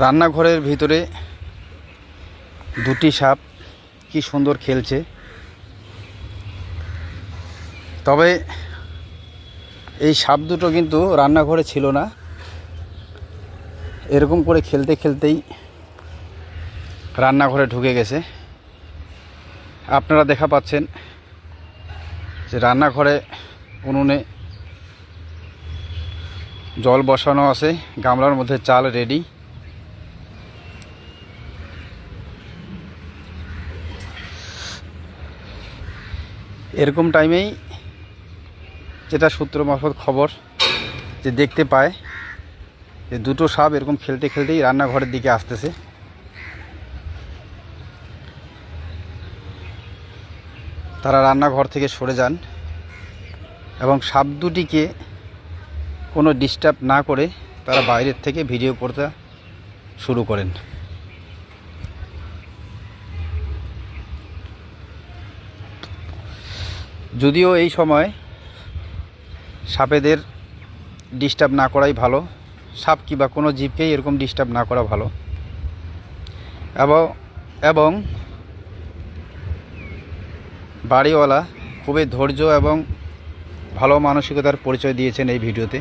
রান্নাঘরের ভিতরে দুটি সাপ কি সুন্দর খেলছে। তবে এই সাপ দুটো কিন্তু রান্নাঘরে ছিল না, এরকম করে খেলতে খেলতেই রান্নাঘরে ঢুকে গেছে। আপনারা দেখা পাচ্ছেন যে রান্নাঘরে উনুনে জল বসানো আছে, গামলার মধ্যে চাল রেডি। এরকম টাইমেই যেটা সূত্র মারফত খবর যে দেখতে পায় যে দুটো সাপ এরকম খেলতে খেলতেই রান্নাঘরের দিকে আসতেছে। তারা রান্নাঘর থেকে সরে যান এবং সাপ দুটিকে কোনো ডিস্টার্ব না করে তারা বাইরের থেকে ভিডিও করতে শুরু করেন। যদিও এই সময় সাপেদের ডিস্টার্ব না করাই ভালো, সাপ কিংবা কোনো জীবকেই এরকম ডিস্টার্ব না করা ভালো। এবং বাড়িওয়ালা খুবই ধৈর্য এবং ভালো মানসিকতার পরিচয় দিয়েছেন এই ভিডিওতে।